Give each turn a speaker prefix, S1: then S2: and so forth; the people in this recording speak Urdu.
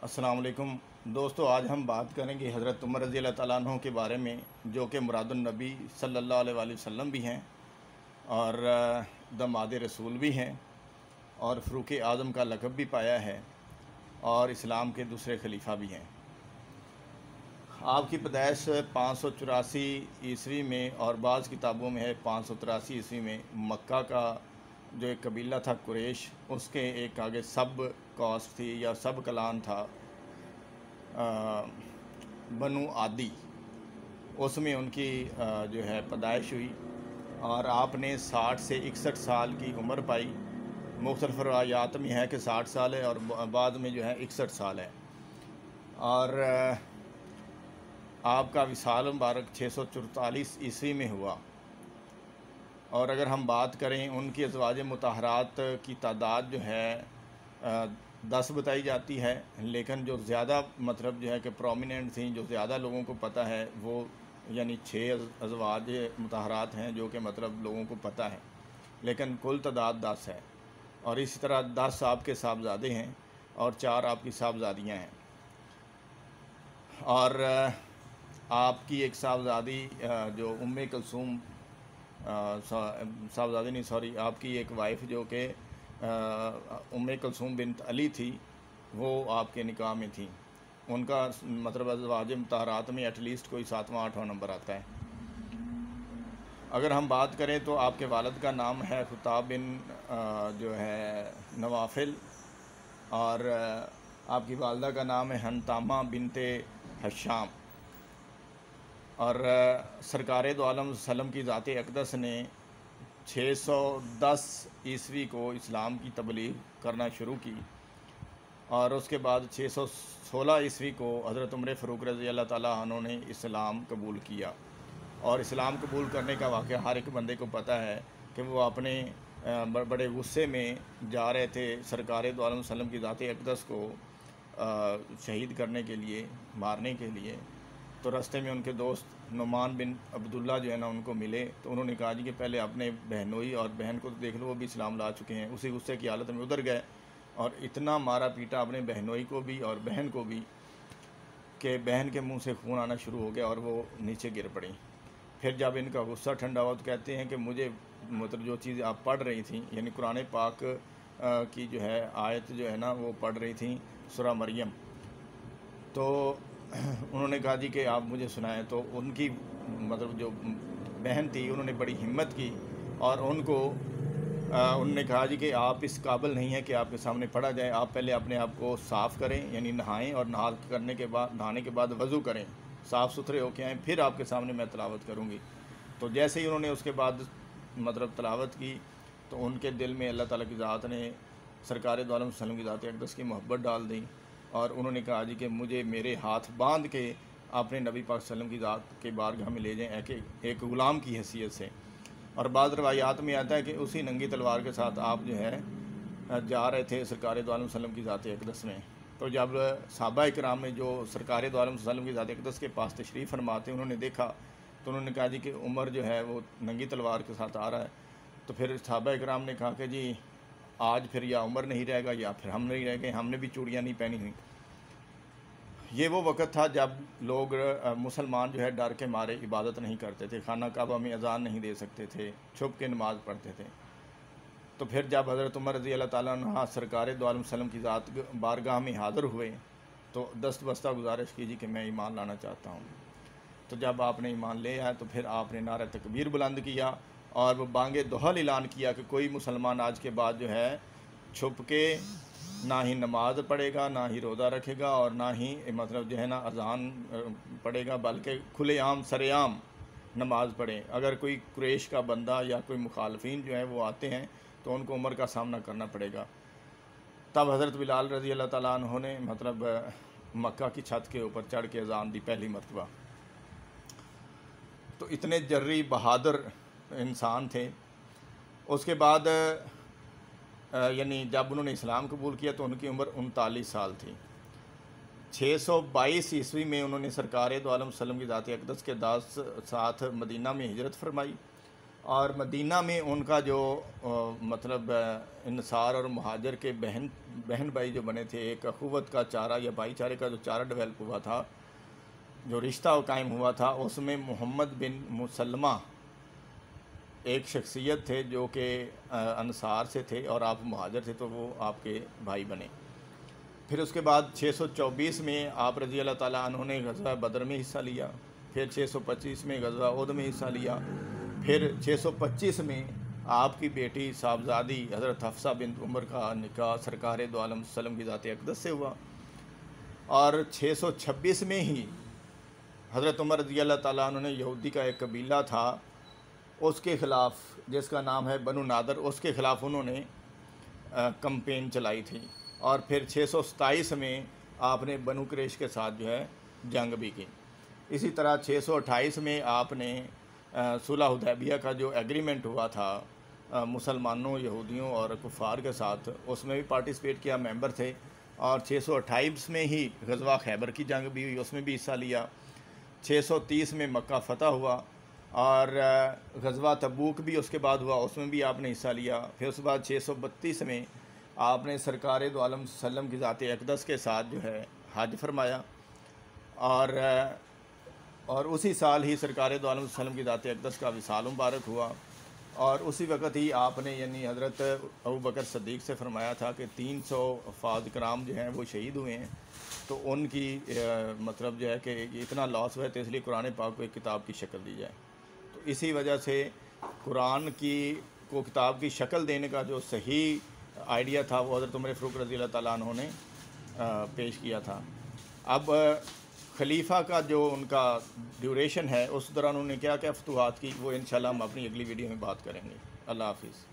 S1: السلام علیکم دوستو، آج ہم بات کریں گے حضرت عمر رضی اللہ تعالیٰ عنہ کے بارے میں، جو کہ مراد النبی صلی اللہ علیہ وآلہ وسلم بھی ہیں اور داماد رسول بھی ہیں اور فاروق اعظم کا لقب بھی پایا ہے اور اسلام کے دوسرے خلیفہ بھی ہیں۔ آپ کی پیدائش 584 میں اور بعض کتابوں میں ہے 583 میں۔ مکہ کا جو ایک قبیلہ تھا قریش، اس کے ایک آگے سب کاسٹ تھی یا سب کلان تھا بنو عادی، اس میں ان کی جو ہے پیدائش ہوئی اور آپ نے 60 سے 61 سال کی عمر پائی۔ مختلف روایات میں ہے کہ 60 سال ہے اور بعد میں جو ہے 61 سال ہے، اور آپ کا وصال مبارک 644 میں ہوا۔ اور اگر ہم بات کریں ان کی ازواج مطہرات کی تعداد جو ہے 10 بتائی جاتی ہے، لیکن جو زیادہ مطلب جو ہے کہ پرومیننٹ تھیں، جو زیادہ لوگوں کو پتہ ہے، وہ یعنی 6 ازواج مطہرات ہیں جو کہ مطلب لوگوں کو پتہ ہے، لیکن کل تعداد 10 ہے۔ اور اسی طرح 10 آپ کے صاحبزادے ہیں اور 4 آپ کی صاحبزادیاں ہیں۔ اور آپ کی ایک صاحبزادی جو کلثوم صاحبزادی نہیں سوری آپ کی ایک وائف جو کہ کلثوم بنت علی تھی، وہ آپ کے نکاح میں تھی۔ ان کا مطلب ازواج مطہرات میں ایٹ لیسٹ کوئی 7واں 8واں نمبر آتا ہے۔ اگر ہم بات کریں تو آپ کے والد کا نام ہے خطاب بن جو ہے نوافل، اور آپ کی والدہ کا نام ہے حنتامہ بنت حشام۔ اور سرکار دو عالم وسلم کی ذات اقدس نے 610 کو اسلام کی تبلیغ کرنا شروع کی، اور اس کے بعد 616 کو حضرت عمر فاروق رضی اللہ تعالیٰ عنہ نے اسلام قبول کیا۔ اور اسلام قبول کرنے کا واقعہ ہر ایک بندے کو پتہ ہے کہ وہ اپنے بڑے غصے میں جا رہے تھے سرکار دو عالم وسلم کی ذات اقدس کو شہید کرنے کے لیے، مارنے کے لیے۔ تو راستے میں ان کے دوست نعمان بن عبداللہ جو ہے نا ان کو ملے، تو انہوں نے کہا جی کہ پہلے اپنے بہنوئی اور بہن کو دیکھ لو، وہ بھی اسلام لا چکے ہیں۔ اسی غصے کی حالت میں ادھر گئے اور اتنا مارا پیٹا اپنے بہنوئی کو بھی اور بہن کو بھی کہ بہن کے منہ سے خون آنا شروع ہو گیا اور وہ نیچے گر پڑیں۔ پھر جب ان کا غصہ ٹھنڈا ہوا تو کہتے ہیں کہ مجھے مطلب جو چیز آپ پڑھ رہی تھیں، یعنی قرآن پاک کی جو ہے آیت جو ہے نا وہ پڑھ رہی تھیں سورہ مریم، تو انہوں نے کہا جی کہ آپ مجھے سنائیں۔ تو ان کی مطلب جو بہن تھی انہوں نے بڑی ہمت کی اور انہوں نے کہا جی کہ آپ اس قابل نہیں ہیں کہ آپ کے سامنے پڑھا جائے، آپ پہلے اپنے آپ کو صاف کریں، یعنی نہائیں، اور نہانے کے بعد وضو کریں، صاف ستھرے ہو کے آئیں، پھر آپ کے سامنے میں تلاوت کروں گی۔ تو جیسے ہی انہوں نے اس کے بعد مطلب تلاوت کی تو ان کے دل میں اللہ تعالیٰ کی ذات نے سرکار دو عالم وسلم کی ذات اقدس کی محبت ڈال دی، اور انہوں نے کہا جی کہ مجھے میرے ہاتھ باندھ کے اپنے نبی پاک صلی اللہ علیہ وسلم کی ذات کے بارگاہ میں لے جائیں ایک غلام کی حیثیت سے۔ اور بعض روایات میں آتا ہے کہ اسی ننگی تلوار کے ساتھ آپ جو ہے جا رہے تھے سرکار دو عالم وسلم کی ذات اقدس میں۔ تو جب صحابہ اکرام میں جو سرکار دو عالم وسلم کی ذات اقدس کے پاس تشریف فرماتے انہوں نے دیکھا تو انہوں نے کہا جی کہ عمر جو ہے وہ ننگی تلوار کے ساتھ آ رہا ہے۔ تو پھر صحابہ اکرام نے کہا کہ جی آج پھر یا عمر نہیں رہے گا یا پھر ہم نہیں رہ گئے، ہم نے بھی چوڑیاں نہیں پہنی ہوئی۔ یہ وہ وقت تھا جب لوگ مسلمان جو ہے ڈر کے مارے عبادت نہیں کرتے تھے، خانہ کعبہ میں اذان نہیں دے سکتے تھے، چھپ کے نماز پڑھتے تھے۔ تو پھر جب حضرت عمر رضی اللہ تعالیٰ عنہ سرکار دو عالم وسلم کی ذات بارگاہ میں حاضر ہوئے تو دست بستہ گزارش کیجیے کہ میں ایمان لانا چاہتا ہوں۔ تو جب آپ نے ایمان لے آیا تو پھر آپ نے نعرہ تکبیر بلند کیا اور وہ بانگ دہل اعلان کیا کہ کوئی مسلمان آج کے بعد جو ہے چھپ کے نہ ہی نماز پڑھے گا، نہ ہی روزہ رکھے گا، اور نہ ہی مطلب جو ہے نا اذان پڑھے گا، بلکہ کھلے عام سر عام نماز پڑھیں۔ اگر کوئی قریش کا بندہ یا کوئی مخالفین جو ہیں وہ آتے ہیں تو ان کو عمر کا سامنا کرنا پڑے گا۔ تب حضرت بلال رضی اللہ تعالیٰ عنہ نے مطلب مکہ کی چھت کے اوپر چڑھ کے اذان دی پہلی مرتبہ۔ تو اتنے جری بہادر انسان تھے۔ اس کے بعد یعنی جب انہوں نے اسلام قبول کیا تو ان کی عمر 39 سال تھی۔ 622 میں انہوں نے سرکار دو عالم وسلم کی ذات اقدس کے ساتھ مدینہ میں ہجرت فرمائی، اور مدینہ میں ان کا جو مطلب انصار اور مہاجر کے بہن بھائی جو بنے تھے، ایک اخوت کا چارہ یا بھائی چارے کا جو چارہ ڈیولپ ہوا تھا، جو رشتہ قائم ہوا تھا، اس میں محمد بن مسلمہ ایک شخصیت تھے جو کہ انصار سے تھے اور آپ مہاجر تھے، تو وہ آپ کے بھائی بنے۔ پھر اس کے بعد 624 میں آپ رضی اللہ تعالیٰ عنہ نے غزوہ بدر میں حصہ لیا، پھر 625 میں غزوہ احد میں حصہ لیا، پھر 625 میں آپ کی بیٹی صاحبزادی حضرت حفصہ بنت عمر کا نکاح سرکار دو عالم صلی اللہ علیہ وسلم کی ذات اقدس سے ہوا، اور 626 میں ہی حضرت عمر رضی اللہ تعالیٰ عنہ نے یہودی کا ایک قبیلہ تھا اس کے خلاف، جس کا نام ہے بنو نادر، اس کے خلاف انہوں نے کمپین چلائی تھی، اور پھر 627 میں آپ نے بنو قریش کے ساتھ جو ہے جنگ بھی کی۔ اسی طرح 628 میں آپ نے صلح حدیبیہ کا جو ایگریمنٹ ہوا تھا مسلمانوں، یہودیوں اور کفار کے ساتھ، اس میں بھی پارٹیسپیٹ کیا، ممبر تھے، اور 628 میں ہی غزوہ خیبر کی جنگ بھی ہوئی، اس میں بھی حصہ لیا۔ 630 میں مکہ فتح ہوا، اور غزوہ تبوک بھی اس کے بعد ہوا، اس میں بھی آپ نے حصہ لیا۔ پھر اس کے بعد 632 میں آپ نے سرکار دو عالم صلی اللہ علیہ وسلم کی ذات اقدس کے ساتھ جو ہے حج فرمایا، اور اسی سال ہی سرکار دو عالم صلی اللہ علیہ وسلم کی ذات اقدس کا وصال مبارک ہوا، اور اسی وقت ہی آپ نے یعنی حضرت ابوبکر صدیق سے فرمایا تھا کہ 300 حفاظ کرام جو ہیں وہ شہید ہوئے ہیں، تو ان کی مطلب جو ہے کہ اتنا لاس ہوا ہے، تو اس لیے قرآن پاک کو ایک کتاب کی شکل دی جائے۔ تو اسی وجہ سے قرآن کو کتاب کی شکل دینے کا جو صحیح آئیڈیا تھا وہ حضرت عمر فاروق رضی اللہ تعالیٰ عنہ نے پیش کیا تھا۔ اب خلیفہ کا جو ان کا ڈیوریشن ہے، اس دوران انہوں نے کیا کیا فتوحات کی، وہ انشاءاللہ ہم اپنی اگلی ویڈیو میں بات کریں گے۔ اللہ حافظ۔